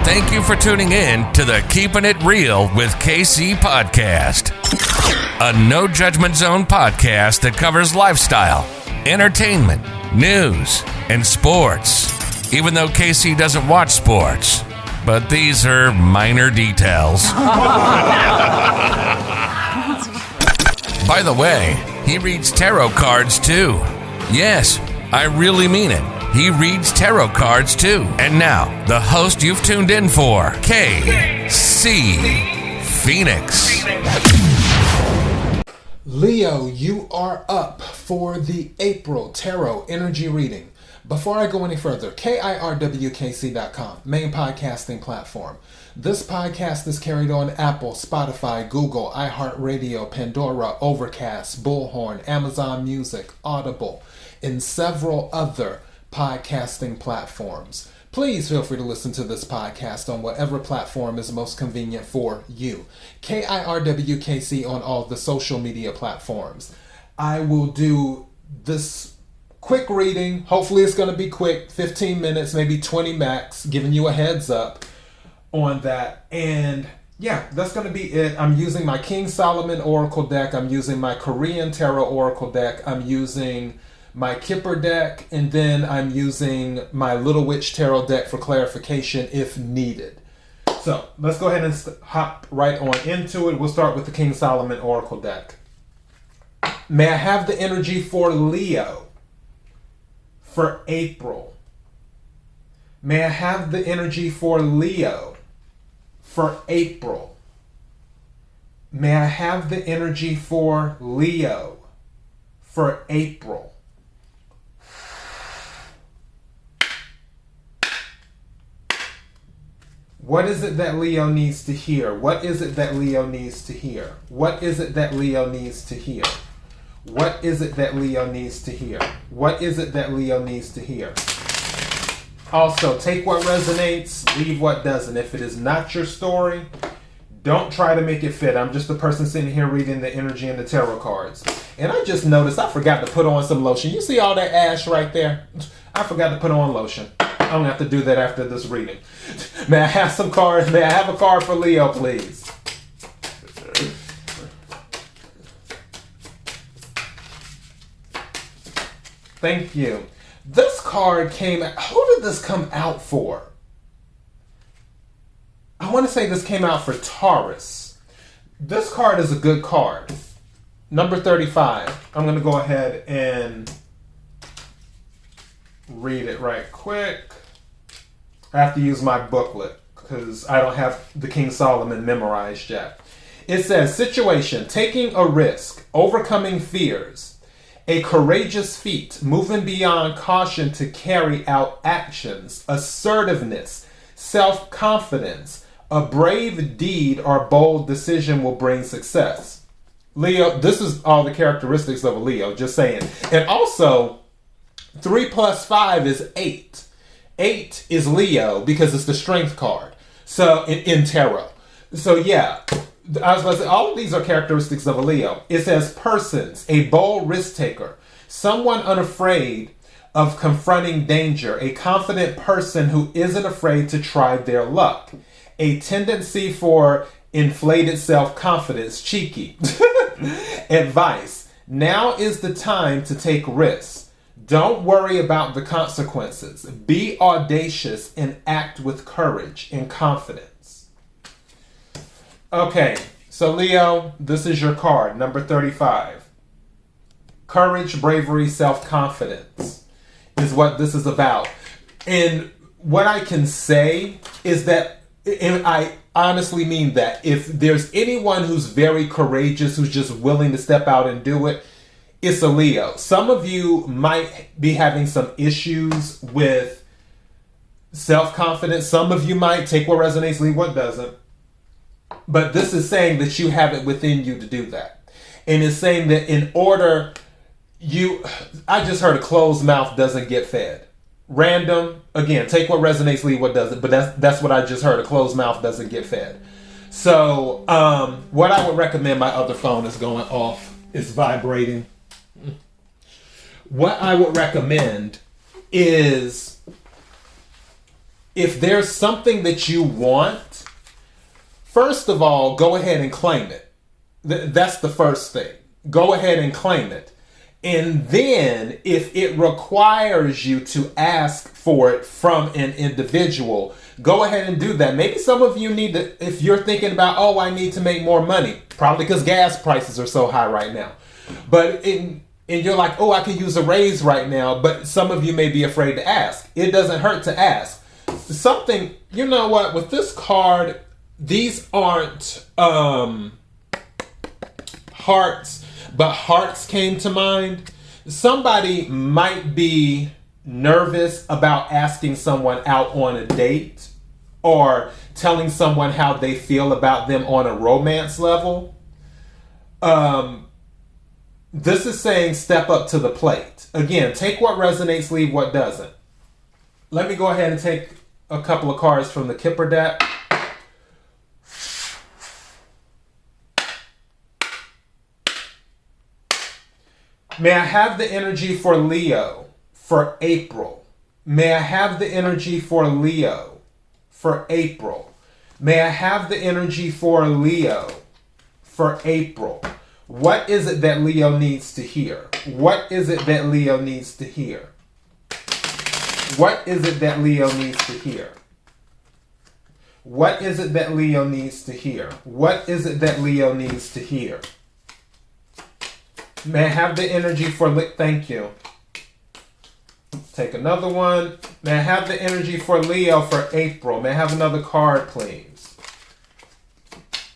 Thank you for tuning in to the Keeping It Real with KC podcast, a no judgment zone podcast that covers lifestyle, entertainment, news, and sports. Even though KC doesn't watch sports, but these are minor details. By the way, he reads tarot cards too. Yes, I really mean it. He reads tarot cards too. And now, the host you've tuned in for, KC Phoenix. Leo, you are up for the April Tarot Energy Reading. Before I go any further, KIRWKC.com, main podcasting platform. This podcast is carried on Apple, Spotify, Google, iHeartRadio, Pandora, Overcast, Bullhorn, Amazon Music, Audible, and several other podcasting platforms. Please feel free to listen to this podcast on whatever platform is most convenient for you. KIRWKC on all the social media platforms. I will do this quick reading. Hopefully it's going to be quick, 15 minutes, maybe 20 max, giving you a heads up on that. And yeah, that's going to be it. I'm using my King Solomon Oracle deck. I'm using my Korean Tarot Oracle deck. I'm using my Kipper deck, and then I'm using my Little Witch Tarot deck for clarification if needed. So let's go ahead and hop right on into it. We'll start with the King Solomon Oracle deck. May I have the energy for Leo for April? May I have the energy for Leo for April? May I have the energy for Leo for April? What is it that Leo needs to hear? What is it that Leo needs to hear? What is it that Leo needs to hear? What is it that Leo needs to hear? What is it that Leo needs to hear? Also, take what resonates, leave what doesn't. If it is not your story, don't try to make it fit. I'm just the person sitting here reading the energy and the tarot cards. And I just noticed I forgot to put on some lotion. You see all that ash right there? I forgot to put on lotion. I'm going to have to do that after this reading. May I have some cards? May I have a card for Leo, please? Thank you. This card came out. Who did this come out for? I want to say this came out for Taurus. This card is a good card. Number 35. I'm going to go ahead and read it right quick. I have to use my booklet because I don't have the King Solomon memorized yet. It says, situation, taking a risk, overcoming fears, a courageous feat, moving beyond caution to carry out actions, assertiveness, self-confidence, a brave deed or bold decision will bring success. Leo, this is all the characteristics of a Leo, just saying. And also, 3 plus 5 is 8. 8 is Leo because it's the strength card. So in tarot. So yeah, I was going to say all of these are characteristics of a Leo. It says persons, a bold risk taker, someone unafraid of confronting danger, a confident person who isn't afraid to try their luck, a tendency for inflated self-confidence, cheeky. Advice, now is the time to take risks. Don't worry about the consequences. Be audacious and act with courage and confidence. Okay, so Leo, this is your card, number 35. Courage, bravery, self-confidence is what this is about. And what I can say is that, and I honestly mean that, if there's anyone who's very courageous, who's just willing to step out and do it, it's a Leo. Some of you might be having some issues with self-confidence. Some of you might take what resonates, leave what doesn't. But this is saying that you have it within you to do that. And it's saying that in order I just heard a closed mouth doesn't get fed. Random, again, take what resonates, leave what doesn't. But that's what I just heard. A closed mouth doesn't get fed. So what I would recommend, my other phone is going off. It's vibrating. What I would recommend is if there's something that you want, first of all, go ahead and claim it. That's the first thing. Go ahead and claim it. And then if it requires you to ask for it from an individual, go ahead and do that. Maybe some of you need to, if you're thinking about, oh, I need to make more money, probably because gas prices are so high right now. And you're like, oh, I can use a raise right now, but some of you may be afraid to ask. It doesn't hurt to ask. Something, you know what, with this card, these aren't hearts, but hearts came to mind. Somebody might be nervous about asking someone out on a date or telling someone how they feel about them on a romance level. This is saying step up to the plate. Again, take what resonates, leave what doesn't. Let me go ahead and take a couple of cards from the Kipper deck. May I have the energy for Leo for April? May I have the energy for Leo for April? May I have the energy for Leo for April? What is it that Leo needs to hear? What is it that Leo needs to hear? What is it that Leo needs to hear? What is it that Leo needs to hear? What is it that Leo needs to hear? May I have the energy for, thank you. Take another one. May I have the energy for Leo for April? May I have another card, please?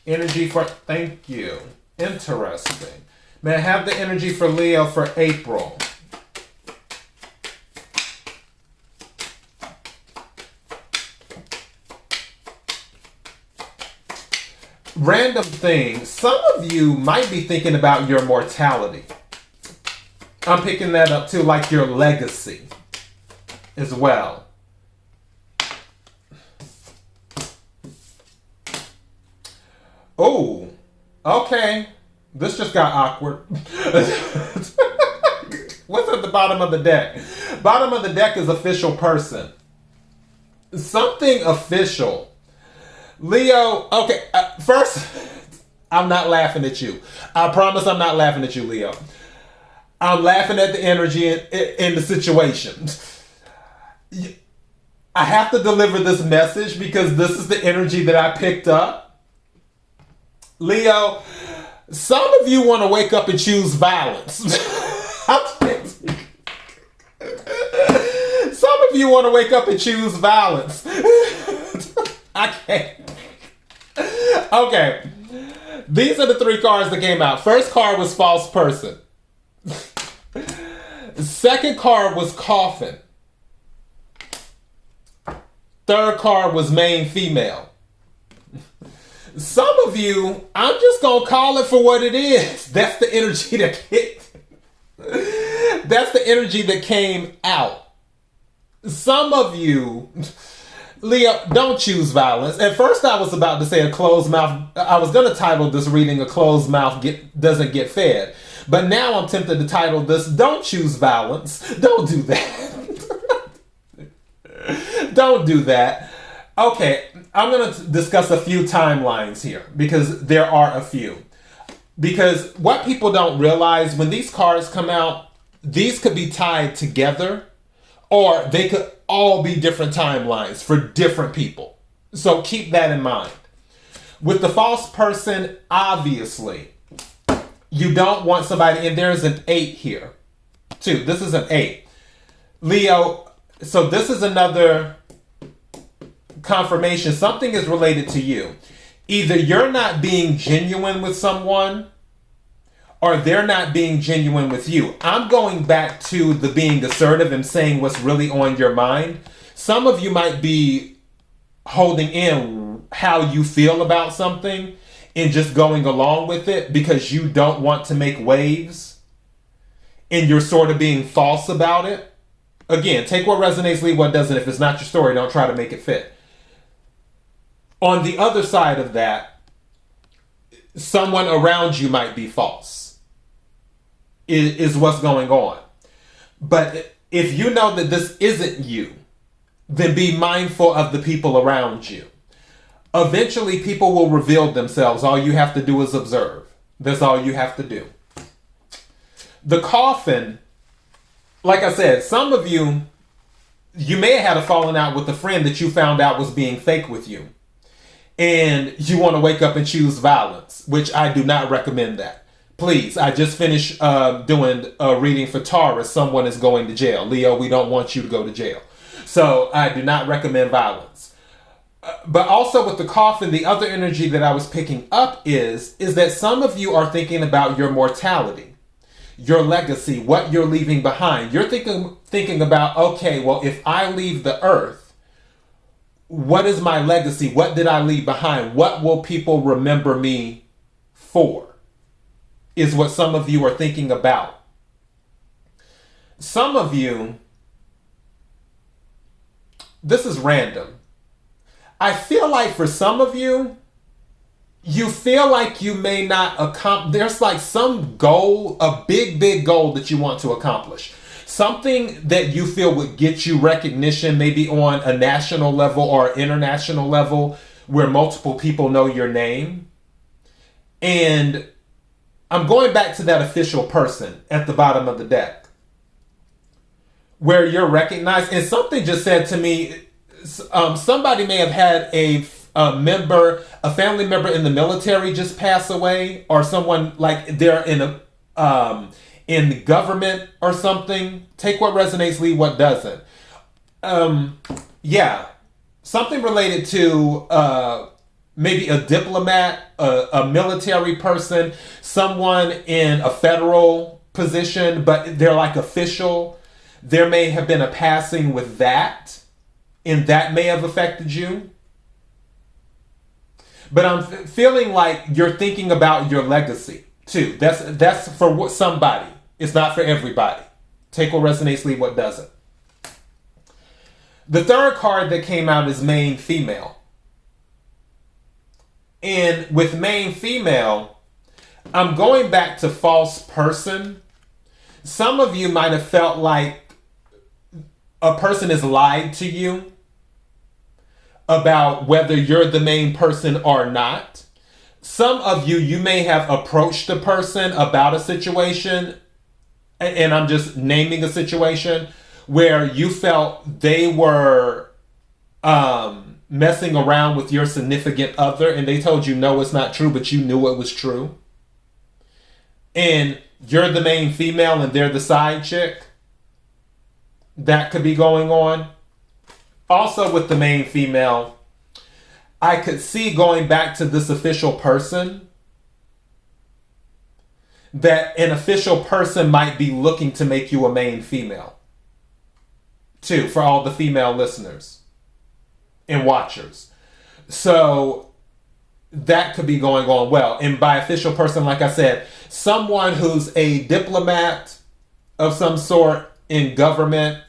Energy for, thank you. Interesting. May I have the energy for Leo for April? Random thing. Some of you might be thinking about your mortality. I'm picking that up too, like your legacy as well. Oh, okay. This just got awkward. What's at the bottom of the deck? Bottom of the deck is official person. Something official. Leo, okay, first, I'm not laughing at you. I promise I'm not laughing at you, Leo. I'm laughing at the energy in the situation. I have to deliver this message because this is the energy that I picked up. Leo, some of you want to wake up and choose violence. Some of you want to wake up and choose violence. I can't. Okay. These are the three cards that came out. First card was false person. Second card was coffin. Third card was main female. Some of you, I'm just going to call it for what it is. That's the energy that that's the energy that came out. Some of you, Leo, don't choose violence. At first I was about to say a closed mouth. I was going to title this reading A Closed Mouth Doesn't Get Fed. But now I'm tempted to title this Don't Choose Violence. Don't do that. Don't do that. Okay, I'm going to discuss a few timelines here because there are a few. Because what people don't realize, when these cards come out, these could be tied together or they could all be different timelines for different people. So keep that in mind. With the false person, obviously, you don't want somebody, and there's an 8 here, too. This is an 8. Leo, so this is another confirmation. Something is related to you. Either you're not being genuine with someone, or they're not being genuine with you. I'm going back to the being assertive and saying what's really on your mind. Some of you might be holding in how you feel about something and just going along with it because you don't want to make waves and you're sort of being false about it. Again, take what resonates, leave what doesn't. If it's not your story, don't try to make it fit. On the other side of that, someone around you might be false. Is what's going on. But if you know that this isn't you, then be mindful of the people around you. Eventually, people will reveal themselves. All you have to do is observe. That's all you have to do. The coffin, like I said, some of you may have had a falling out with a friend that you found out was being fake with you. And you want to wake up and choose violence, which I do not recommend that. Please, I just finished doing a reading for Taurus. Someone is going to jail. Leo, we don't want you to go to jail. So I do not recommend violence. But also with the coffin, the other energy that I was picking up is that some of you are thinking about your mortality, your legacy, what you're leaving behind. You're thinking about, okay, well, if I leave the earth, what is my legacy? What did I leave behind? What will people remember me for? Is what some of you are thinking about. Some of you, this is random. I feel like for some of you, you feel like you may not accomplish, there's like some goal, a big goal that you want to accomplish. Something that you feel would get you recognition, maybe on a national level or international level, where multiple people know your name. And I'm going back to that official person at the bottom of the deck, where you're recognized. And something just said to me, somebody may have had a family member in the military just pass away, or someone like they're in government or something. Take what resonates, leave what doesn't. Yeah, something related to maybe a diplomat, a military person, someone in a federal position, but they're like official. There may have been a passing with that, and that may have affected you. But I'm feeling like you're thinking about your legacy too. That's for somebody. It's not for everybody. Take what resonates, leave what doesn't. The third card that came out is main female. And with main female, I'm going back to false person. Some of you might have felt like a person has lied to you about whether you're the main person or not. Some of you may have approached a person about a situation, and I'm just naming a situation, where you felt they were messing around with your significant other, and they told you no, it's not true, but you knew it was true. And you're the main female and they're the side chick. That could be going on. Also with the main female, I could see, going back to this official person, that an official person might be looking to make you a main female. Too, for all the female listeners and watchers. So that could be going on well. And by official person, like I said, someone who's a diplomat of some sort in government,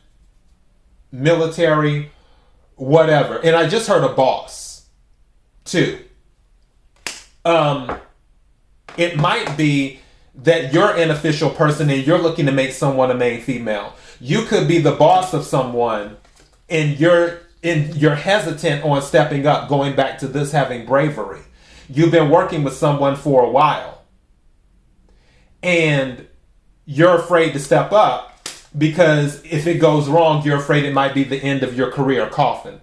military, whatever. And I just heard a boss too. It might be that you're an official person and you're looking to make someone a main female. You could be the boss of someone and you're hesitant on stepping up, going back to this having bravery. You've been working with someone for a while and you're afraid to step up because if it goes wrong, you're afraid it might be the end of your career coffin.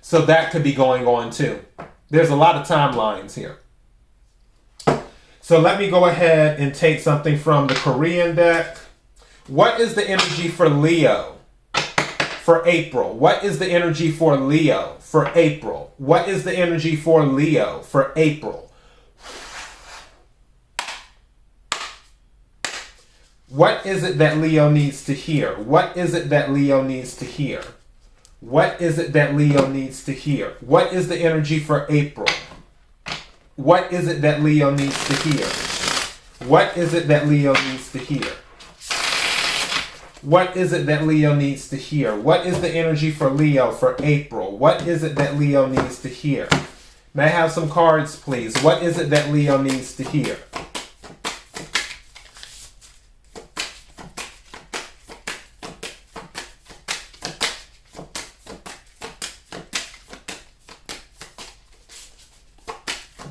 So that could be going on too. There's a lot of timelines here. So let me go ahead and take something from the Korean deck. What is the energy for Leo for April? What is the energy for Leo for April? What is the energy for Leo for April? What is it that Leo needs to hear? What is it that Leo needs to hear? What is it that Leo needs to hear? What is the energy for April? What is it that Leo needs to hear? What is it that Leo needs to hear? What is it that Leo needs to hear? What is the energy for Leo for April? What is it that Leo needs to hear? May I have some cards, please? What is it that Leo needs to hear?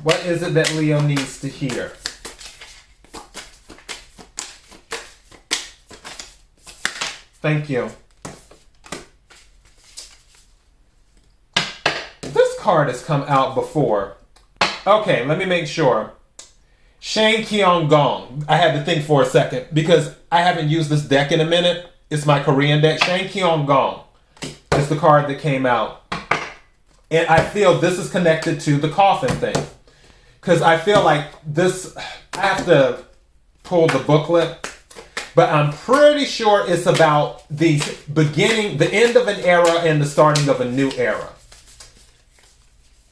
What is it that Leo needs to hear? Thank you. This card has come out before. Okay, let me make sure. Shane Kyung Gong. I had to think for a second because I haven't used this deck in a minute. It's my Korean deck. Shane Kyung Gong is the card that came out. And I feel this is connected to the coffin thing. Because I feel like this, I have to pull the booklet, but I'm pretty sure it's about the beginning, the end of an era and the starting of a new era.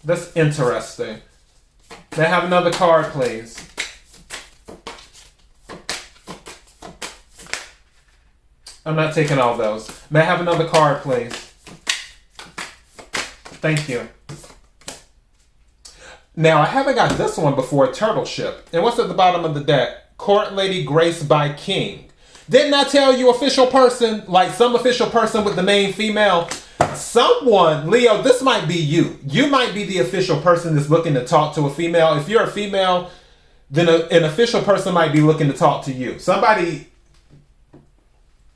That's interesting. May I have another card, please? I'm not taking all those. May I have another card, please? Thank you. Now, I haven't got this one before, Turtle Ship. And what's at the bottom of the deck? Court Lady graced by King. Didn't I tell you official person, like some official person with the name female? Someone, Leo, this might be you. You might be the official person that's looking to talk to a female. If you're a female, then an official person might be looking to talk to you. Somebody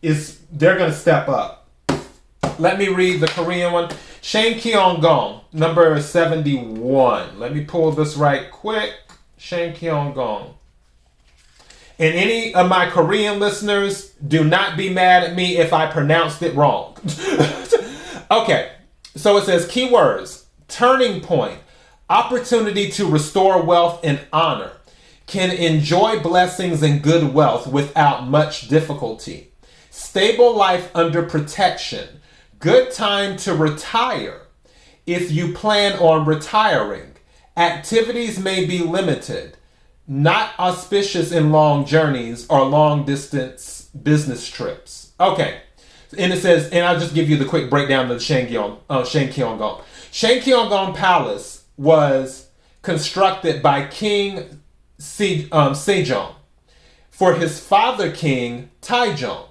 they're going to step up. Let me read the Korean one. Shane Kyung-gong, number 71. Let me pull this right quick. Shane Kyung-gong. And any of my Korean listeners, do not be mad at me if I pronounced it wrong. Okay, so it says keywords, turning point, opportunity to restore wealth and honor, can enjoy blessings and good wealth without much difficulty, stable life under protection, good time to retire if you plan on retiring, activities may be limited, not auspicious in long journeys or long distance business trips. Okay. And it says, and I'll just give you the quick breakdown of the Shane Kyung-gong. Shane Kyung-gong Palace was constructed by King Sejong for his father King Taejong,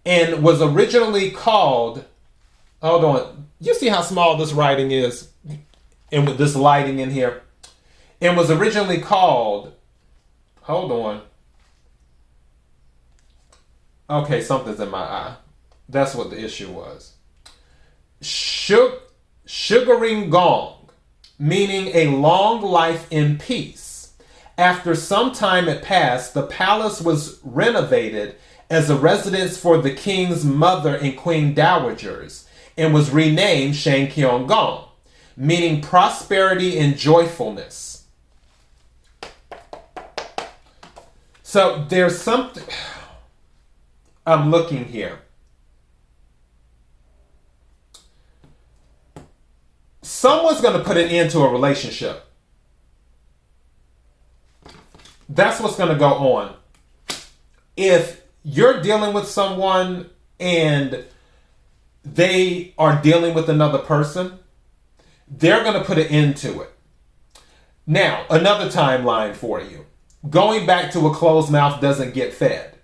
and was originally called, hold on, you see how small this writing is, and with this lighting in here, and was originally called, hold on, okay, something's in my eye. That's what the issue was. Sugaring Gong, meaning a long life in peace. After some time had passed, the palace was renovated as a residence for the king's mother and queen dowagers and was renamed Shane Kyung-gong, meaning prosperity and joyfulness. So there's something... I'm looking here. Someone's going to put an end to a relationship. That's what's going to go on. If you're dealing with someone and they are dealing with another person, they're going to put an end to it. Now, another timeline for you. Going back to a closed mouth doesn't get fed.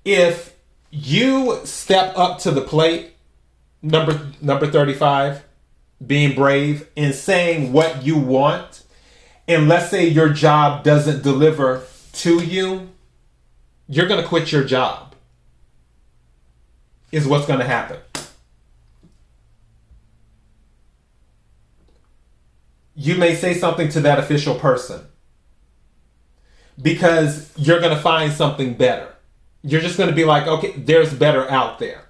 If you step up to the plate, number 35, being brave and saying what you want, and let's say your job doesn't deliver to you, you're going to quit your job, is what's going to happen. You may say something to that official person because you're going to find something better. You're just going to be like, okay, there's better out there.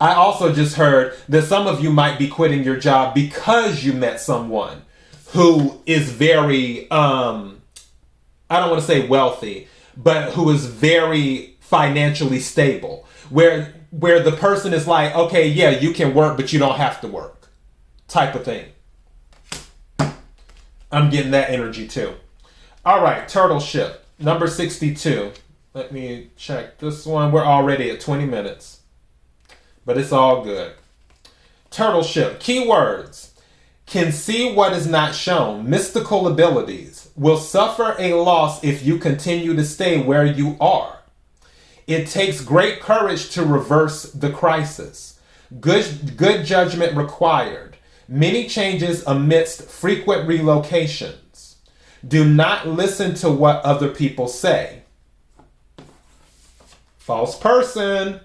I also just heard that some of you might be quitting your job because you met someone who is very, I don't want to say wealthy, but who is very financially stable. Where the person is like, okay, yeah, you can work, but you don't have to work. Type of thing. I'm getting that energy too. All right, Turtle Ship. Number 62. Let me check this one. We're already at 20 minutes. But it's all good. Turtle Ship. Keywords. Can see what is not shown. Mystical abilities. Will suffer a loss if you continue to stay where you are. It takes great courage to reverse the crisis. Good judgment required. Many changes amidst frequent relocations. Do not listen to what other people say. False person.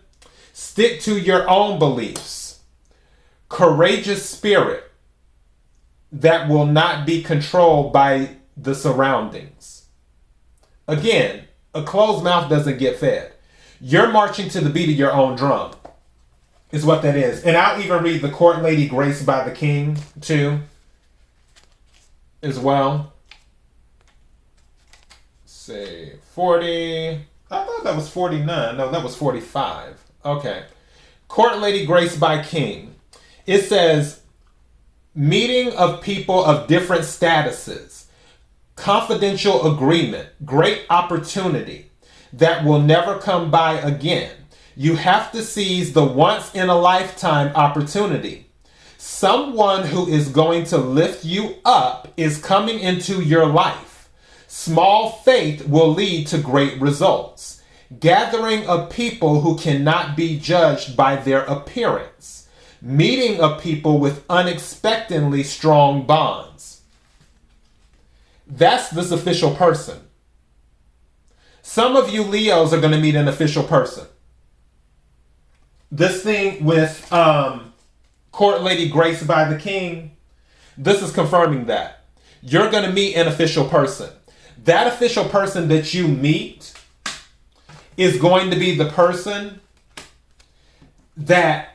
Stick to your own beliefs. Courageous spirit that will not be controlled by the surroundings. Again, a closed mouth doesn't get fed. You're marching to the beat of your own drum, is what that is. And I'll even read the Court Lady Graced by the King, too, as well. Say 40. I thought that was 49. No, that was 45. Okay. Court Lady Graced by King. It says, meeting of people of different statuses, confidential agreement, great opportunity that will never come by again. You have to seize the once in a lifetime opportunity. Someone who is going to lift you up is coming into your life. Small faith will lead to great results. Gathering of people who cannot be judged by their appearance. Meeting of people with unexpectedly strong bonds. That's this official person. Some of you Leos are going to meet an official person. This thing with Court Lady Graced by the King, this is confirming that. You're going to meet an official person. That official person that you meet is going to be the person that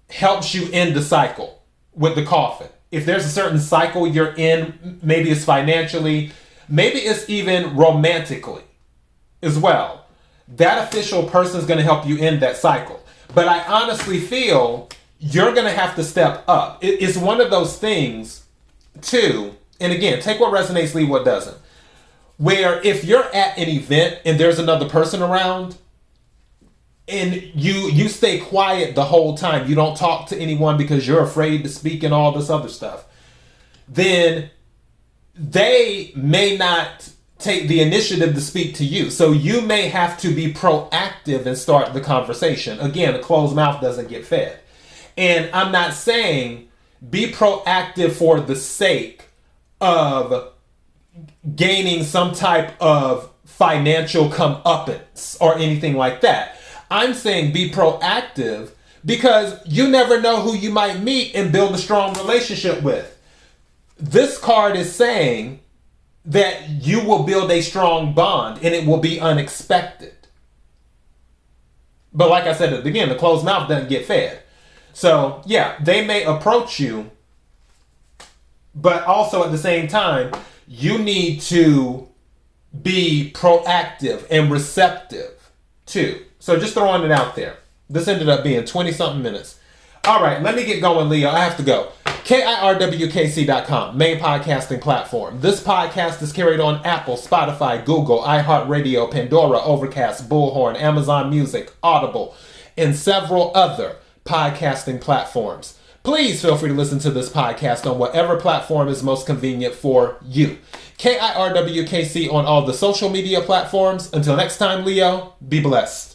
helps you end the cycle with the coffin. If there's a certain cycle you're in, maybe it's financially, maybe it's even romantically as well. That official person is going to help you end that cycle. But I honestly feel you're going to have to step up. It's one of those things, too, and again, take what resonates, leave what doesn't. Where if you're at an event and there's another person around, and you stay quiet the whole time, you don't talk to anyone because you're afraid to speak and all this other stuff, then they may not take the initiative to speak to you. So you may have to be proactive and start the conversation. Again, a closed mouth doesn't get fed. And I'm not saying be proactive for the sake of gaining some type of financial comeuppance or anything like that. I'm saying be proactive because you never know who you might meet and build a strong relationship with. This card is saying that you will build a strong bond and it will be unexpected. But like I said at the beginning, the closed mouth doesn't get fed. So yeah, they may approach you, but also at the same time, you need to be proactive and receptive too. So just throwing it out there. This ended up being 20-something minutes. All right, let me get going, Leo. I have to go. KIRWKC.com, main podcasting platform. This podcast is carried on Apple, Spotify, Google, iHeartRadio, Pandora, Overcast, Bullhorn, Amazon Music, Audible, and several other podcasting platforms. Please feel free to listen to this podcast on whatever platform is most convenient for you. KIRWKC on all the social media platforms. Until next time, Leo, be blessed.